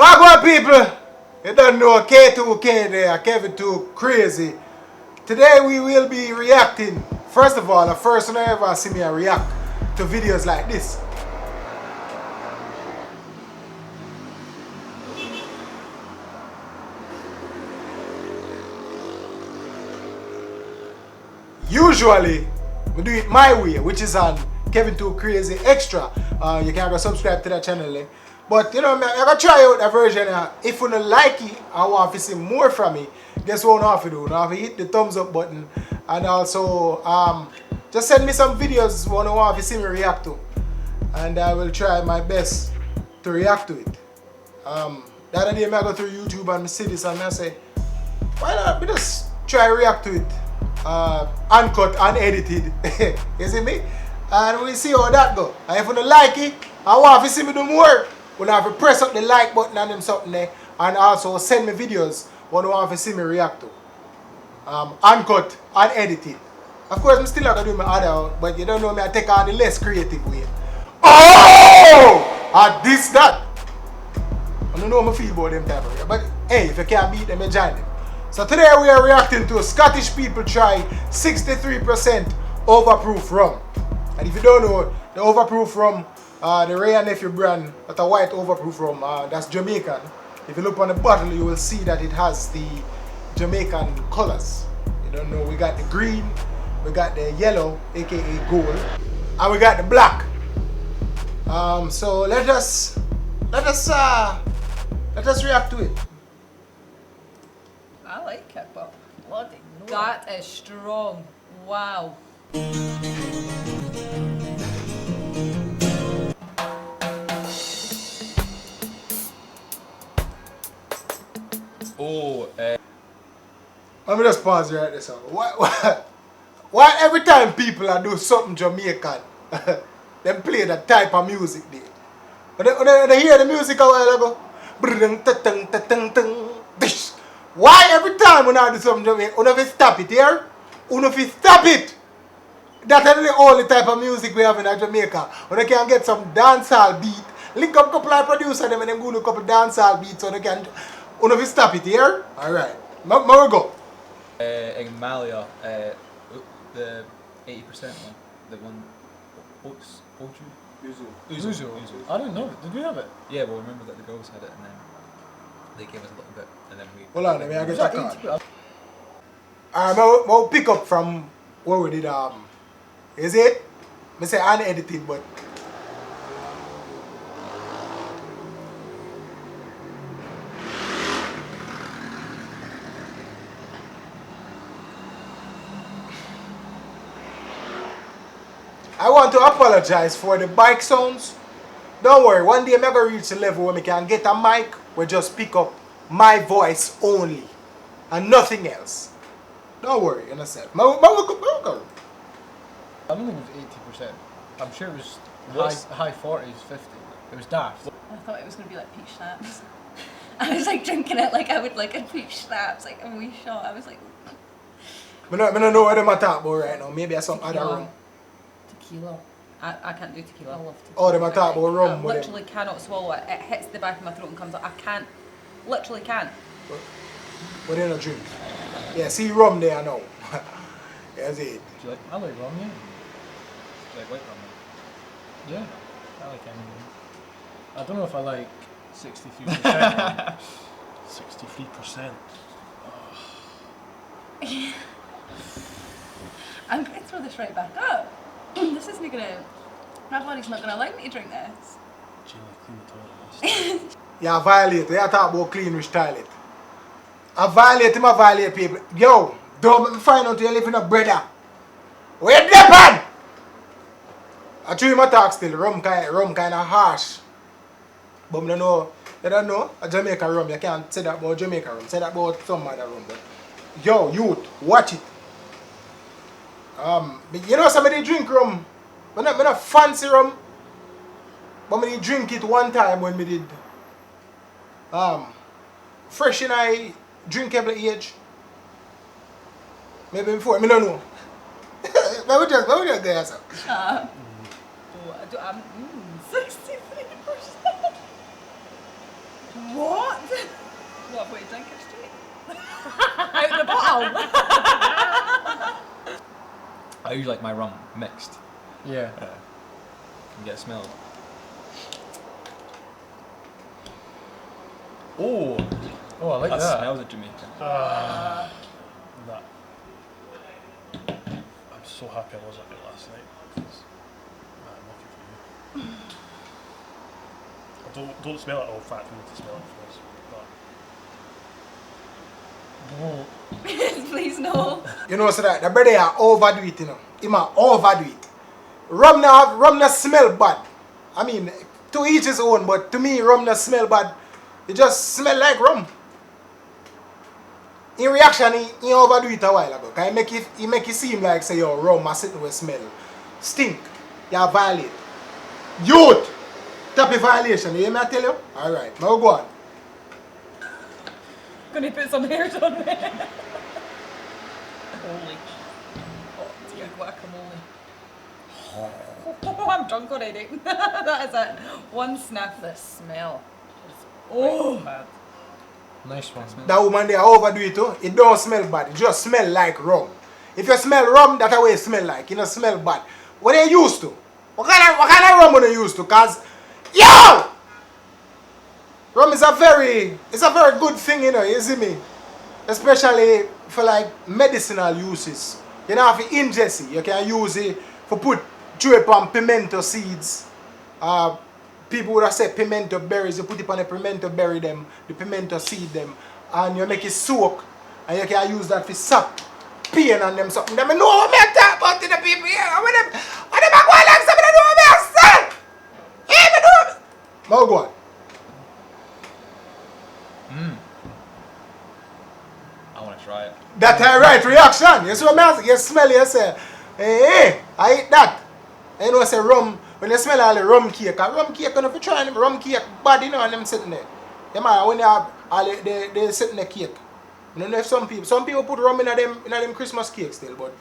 Wagwan people, you don't know K2K there, Kevin 2 crazy. Today we will be reacting. First of all, the first time I ever see me react to videos like this. Usually, we do it my way, which is on Kevin 2 Crazy Extra. You can go subscribe to that channel. Eh? But you know, I'm gonna try out a version. If you don't like it, I want to see more from me. Guess what I have to do? I have to hit the thumbs up button, and also just send me some videos you want to see me react to, and I will try my best to react to it. The other day I go through YouTube and I see this and I say, why not? We just try react to it. Uncut, unedited. You see me? And we see how that go. And if you don't like it, I want to see me do more. You have to press up the like button and them something there. And also send me videos what you want to see me react to. Uncut, unedited. Of course, I'm still not going to do my other, but you don't know me, I take on the less creative way. Oh! And this, that. I don't know how I feel about them type of way. But hey, if you can't beat them, you join them. So today we are reacting to Scottish people try 63% Overproof rum. And if you don't know, the Overproof rum, the Ray and Nephew brand, that's a white Overproof rum, that's Jamaican. If you look on the bottle, you will see that it has the Jamaican colors. You don't know, we got the green, we got the yellow, aka gold, and we got the black. So let us react to it. I like it, but bloody no. That is strong. Wow. Oh, Let me just pause right there. Why every time people are do something Jamaican, them play that type of music there? When they hear the music a while ago, why every time when I do something Jamaican, you have to stop it here? You have to stop it! That's the only type of music we have in Jamaica. When they can get some dancehall beat, link up a couple of producers them and them go to a couple of dancehall beats so they can. You have to stop it here? Alright. Now we go. in Malia, the 80% one, the one, Uzu. I don't know. Did we have it? Yeah, well, remember that the girls had it and then they gave us a little bit and then we... Hold on, let me get that card. I'll pick up from where we did, is it? I say unedited, but... I want to apologize for the bike sounds. Don't worry, one day I'm going to reach a level where I can get a mic where just pick up my voice only and nothing else. Don't worry, you understand? I don't think it was 80%. I'm sure it was high 40s, 50. It was daft. I thought it was going to be like peach schnapps. I was like drinking it like I would like a peach schnapps, like a wee shot. I was like... I don't know what I'm talking about right now. Maybe I some other rum. Tequila. I can't do tequila. I love tequila. Oh, they're talking about rum. I literally cannot swallow it. It hits the back of my throat and comes out. I can't. Literally can't. What do you not drink? Yeah, see rum there now. That's it. Do you like? I like rum, yeah. Do you like white rum? Yeah, I like anything. I don't know if I like 63%. 63%. Oh. I'm going to throw this right back up. This isn't going to... My body's not going to allow me to drink this. Do you like clean the toilet? Yeah, violate. You talk about clean rich toilet. I violate people. Yo, don't make me find out you live in a brother. Where you pan? I treat my talk still. Rum kind of harsh. But I don't know. A Jamaican rum. You can't say that about Jamaican rum. Say that about some other rum. But yo, youth, watch it. You know somebody drink rum. I'm not fancy rum. But I drink it one time when we did fresh in I drinkable age. Maybe before, I don't know. But we just go yourself. 63%. What? What, were you drinking straight? Out the bottle? I usually like my rum mixed. Yeah. Can get smelled. Oh, I like That that. smells of Jamaican. That. I'm so happy I wasn't there last night. I'm lucky for you. Don't smell it. Oh, fact, we need to smell it first. But Please no. You know, so that the brother are overdo it, you know. He might overdo it. Rum not smell bad. I mean, to each his own, but to me, rum not smell bad. It just smell like rum. In reaction, he overdo it a while ago. Cause he make it seem like, say, yo, rum a sitting with smell. Stink. You violate. Youth! Type of violation, you hear me I tell you? Alright, now go on. Gonna put some hairs on me. Holy. Oh, dear guacamole. Oh, I'm drunk already. That is it. One sniff. The smell is bad. nice one. That woman there overdo it too. It don't smell bad. It just smell like rum. If you smell rum, that's how it smell like. It don't smell bad. What are you used to? What kind of rum are you used to? Cause yo! Rum is a very good thing, you know, you see me? Especially for like medicinal uses. You know, if you ingest it, you can use it for put drip on pimento seeds. People would have said pimento berries, you put it on the pimento berry them, the pimento seed them, and you make it soak, and you can use that for sap, pain on them something. Them know what I talk about to the people here. And them go like something, they know what I say. Hey, me know. Now go on. I want to try it. That's a right reaction. You see what I mean? You smell it, you say, hey, I eat that. And you know, say rum, when you smell all the rum cake, and rum cake, you know, if you try them, rum cake bad, you know, and them sitting there. Yeah, man, when you have all they sitting the cake. You know if some people put rum in them Christmas cake still, but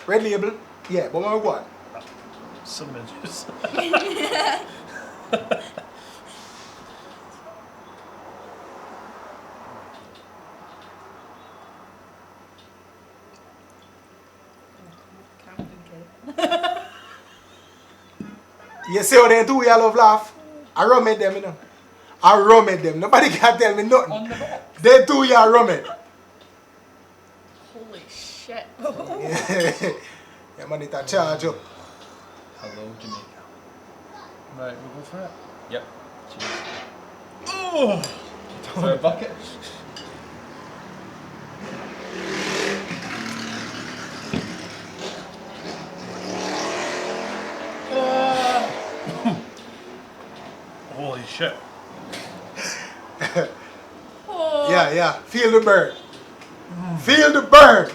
red label, yeah, but when we go on. Cinnamon juice. You see how they do, you love laugh? I rum at them, you know. I rum at them. Nobody can tell me nothing. On the box. They do, you rum it. Holy shit. Yeah, man, it's a charge up. Hello, Jamaica. Right, we'll go for it. Yep. Cheers. Oh! Is there a bucket? Holy shit. Oh. Yeah. Feel the burn. Feel the burn.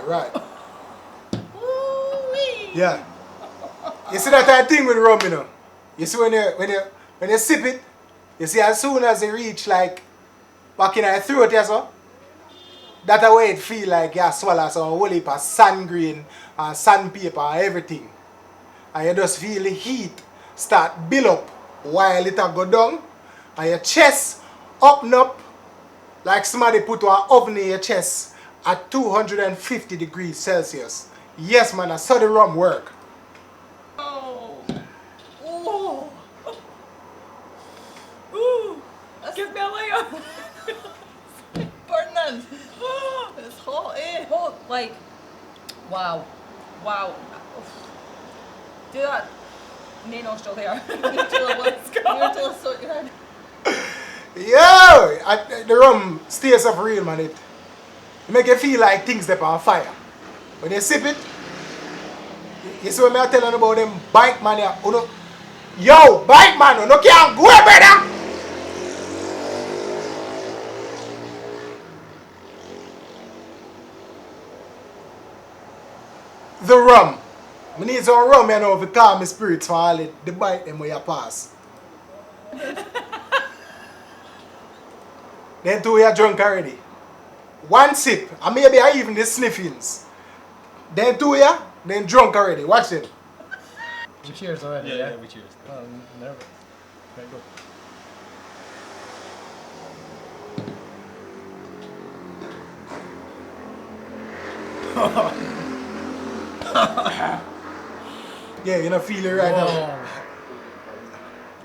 Right. Yeah. You see that thing with rum, you know? You see when you sip it, you see as soon as it reach like back in your throat, yes, sir? That's the way it feel like you swallow some whole heap of sand grain and sandpaper and everything. And you just feel the heat start build up while it go down. And your chest up and up like somebody put an oven in your chest at 250 degrees Celsius. Yes, man, that's how the rum work. Oh. Ooh. Give me a layer. Burning. It's hot, eh? Hot, like, wow. Do that. Main nostril there. Until it sort your head. Yo! The rum stays up real, man. It make you feel like things that are on fire. When you sip it, you see what I'm telling about them bike man here. Yo, bike man, you can't go, brother! The rum. I need some rum, you know, to calm my spirits for all the bike them where you pass. Then too, you're drunk already. one sip, and maybe I even the sniffings. Then two yeah, then drunk already. Watch them. We cheers already. Yeah, Yeah, yeah, we cheers. Oh, I'm nervous. Right, go. Yeah, you know, feel it right now. Whoa.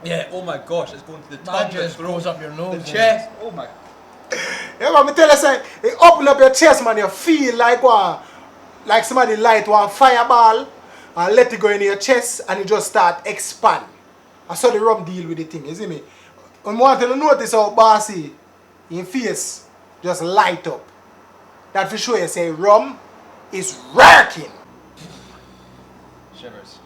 Yeah, oh my gosh, it's going to the That tongue, the just throat, goes up your nose. the chest. Oh my. Yeah, man, me tell you something. It open up your chest, man. You feel like what, like somebody light one fireball and let it go in your chest, and it just start expand. I saw the rum deal with the thing. You see me? When I want to notice how bossy in face just light up. That for sure you say rum is working. Shivers.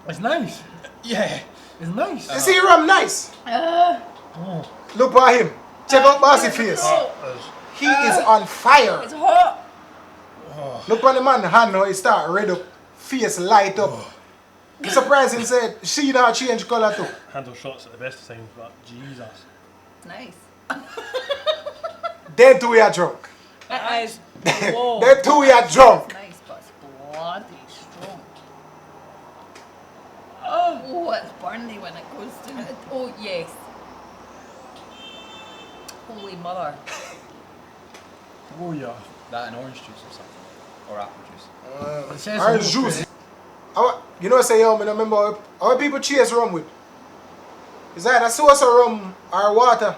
It's nice. Yeah. It's nice. You see rum nice? Oh. Look at him. Check out bossy face. He is on fire. It's hot. Look on the man hand now, he start red up, face light up. I'm surprised he said she not change colour too. Handle shots at the best of times, but Jesus. Nice. Then two we are drunk. It is. Whoa. Then two we are drunk. Nice, but it's bloody strong. Oh, it's burny when it goes to it. Oh, yes. Holy mother. Oh yeah. That and orange juice or something. Or apple juice. It says Orange so juice. You know, say yo, I remember how people chase rum with. Is that a source of rum or water?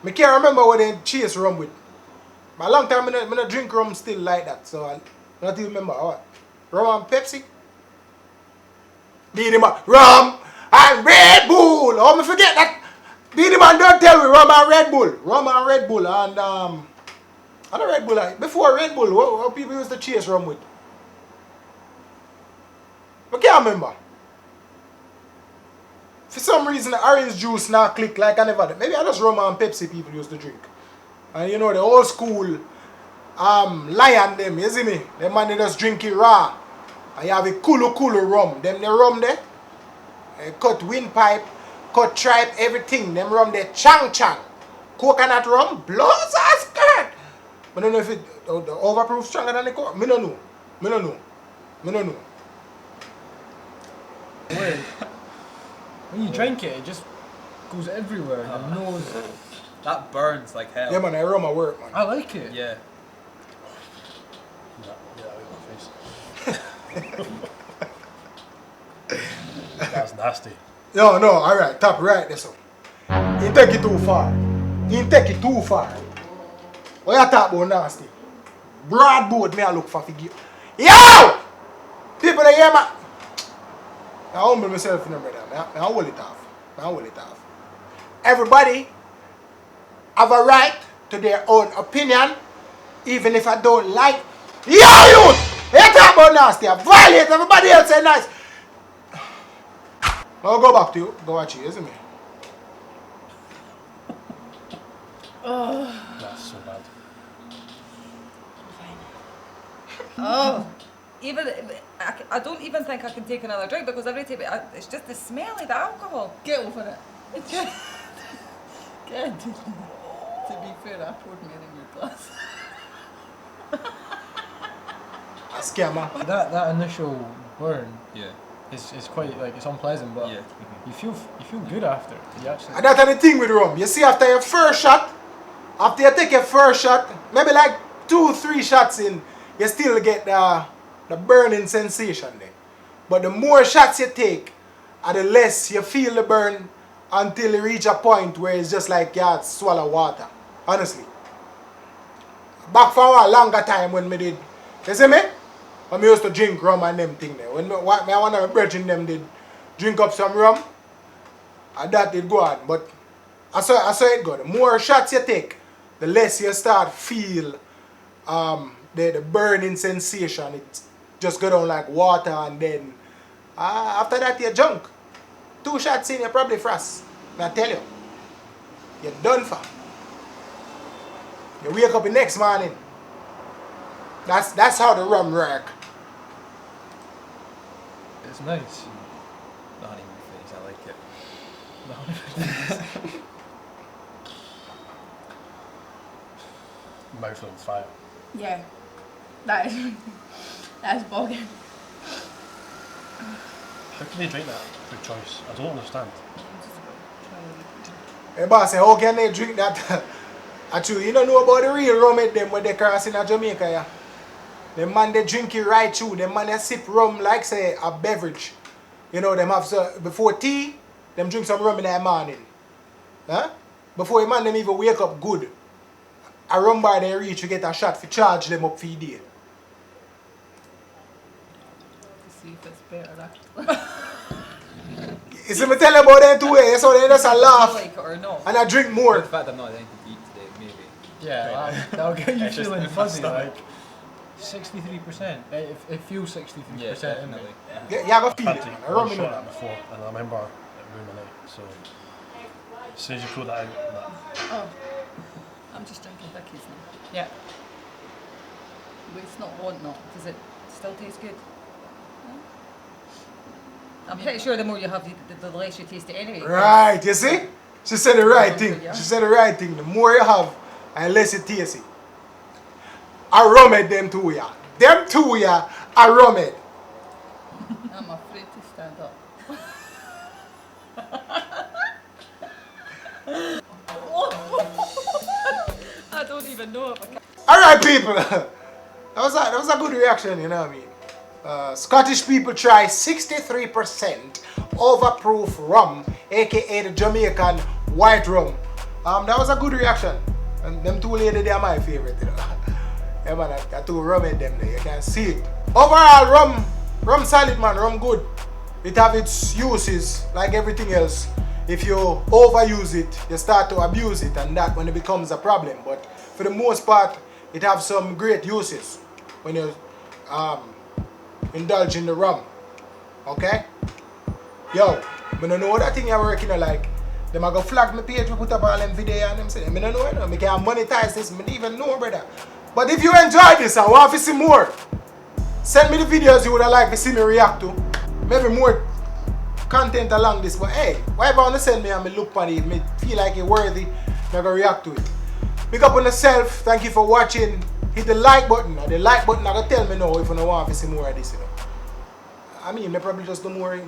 I can't remember what they chase rum with. But a long time I don't drink rum still like that, so I don't even remember what. Rum and Pepsi? Beanie Man, rum and Red Bull. Oh, me forget that. Beanie Man don't tell me rum and Red Bull. Rum and Red Bull and I know Red Bull. Before Red Bull, what people used to chase rum with? I can't remember. For some reason, the orange juice now click like I never did. Maybe I just rum and Pepsi people used to drink. And you know, the old school lion them, you see me? Them man they just drink it raw. And you have a kulu rum. Them the rum there. Cut windpipe, cut tripe, everything. Them rum there, chang. Coconut rum, blows a skirt. I don't know if it the overproof stronger than the coconut. Me don't know. Weird. When you drink it, it just goes everywhere. Your nose. That burns like hell. Yeah man, I rum my work man. I like it. Yeah. Get that out of my face. That's nasty. No, alright, top right this up. You take it too far. What you talk about nasty? Broadboard me I look for figure. Yo! People that hear me. I humble myself in the brother. I hold it off. Everybody have a right to their own opinion, even if I don't like. Yo, youth! You talk about nasty. I violate everybody else say nice. I'll go back to you. Go watch it, isn't it? That's so bad. Oh. Even I don't even think I can take another drink because every time it's just the smell of the alcohol. Get over it. Good. To be fair, I poured more in your glass. A scammer. That initial burn Yeah. is quite like it's unpleasant, but Yeah. you feel good after. You actually. And that's the thing with rum. You see, after your first shot, after you take your first shot, maybe like 2-3 shots in, you still get the burning sensation there. But the more shots you take, and the less you feel the burn until you reach a point where it's just like you swallow water. Honestly. Back for a longer time when me did, you see me? When me used to drink rum and them thing there. When me one of my brethren them did drink up some rum, and that did go on. But I saw it go. The more shots you take, the less you start feel the burning sensation. It just go down like water, and then after that you're drunk. 2 shots in, you're probably frost. I tell you, you're done for. You wake up the next morning. That's how the rum work. It's nice. The honeymoon phase, I like it. My mouth on fire. Yeah. That's bogging. How can they drink that through choice? I don't understand. Hey boss, how can they drink that? Actually, you don't know about the real rum at them when they cross in Jamaica, yeah? The man they drink it right through. The man they sip rum like say a beverage. You know, them have before tea, them drink some rum in the morning. Huh? Before a man them even wake up good. A rum bar they reach, you get a shot for charge them up for the day. To see if it's better actually. You see me tell you about them two ways, so they just a laugh Like it or no. and I drink more. In fact, I'm not anything to eat today, maybe. Yeah, that'll get you It's just feeling in my fuzzy, stomach. like 63%. It feels 63%. Yeah, isn't it? definitely. Yeah, you have a feel I've it, had man. to I rum in shot it. that before, and I remember it ruined my night. So as soon as you pull that out, that, Oh. I'm just drinking Vicky's now. Yeah. But it's not want not. Does it still taste good? I'm pretty sure the more you have, the less you taste it anyway. Right, you see? She said the right thing. Yeah. She said the right thing. The more you have, and less you taste it. I rum at them two, yeah. Them two, yeah, I rum it. I'm afraid to stand up. I don't even know if I can. Alright, people. that was a good reaction, you know what I mean? Scottish people try 63% overproof rum, aka the Jamaican white rum. That was a good reaction. And them two ladies, they are my favorite, you know. Yeah, man, that two rum in them there, you can see it. Overall, rum solid, man, rum good. It have its uses, like everything else. If you overuse it, you start to abuse it, and that when it becomes a problem. But for the most part, it have some great uses when you indulge in the rum. Okay? Yo, I don't know that thing you're working on, like. Them a go flag my page, we put up all them video and them say, I don't know, you know, I can monetize this, I don't even know, brother. But if you enjoy this and want to see more, send me the videos you would have liked to see me react to. Maybe more content along this, but hey, whatever you want to send me and me look on it, me feel like it's worthy, I'm going to react to it. Big up on yourself, thank you for watching. Hit the like button, and the like button is going to tell me now if you don't want to see more of this, you know. I mean, I probably just do more.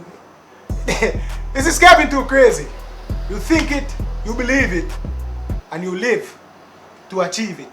This is Kevin Too Crazy. You think it, you believe it, and you live to achieve it.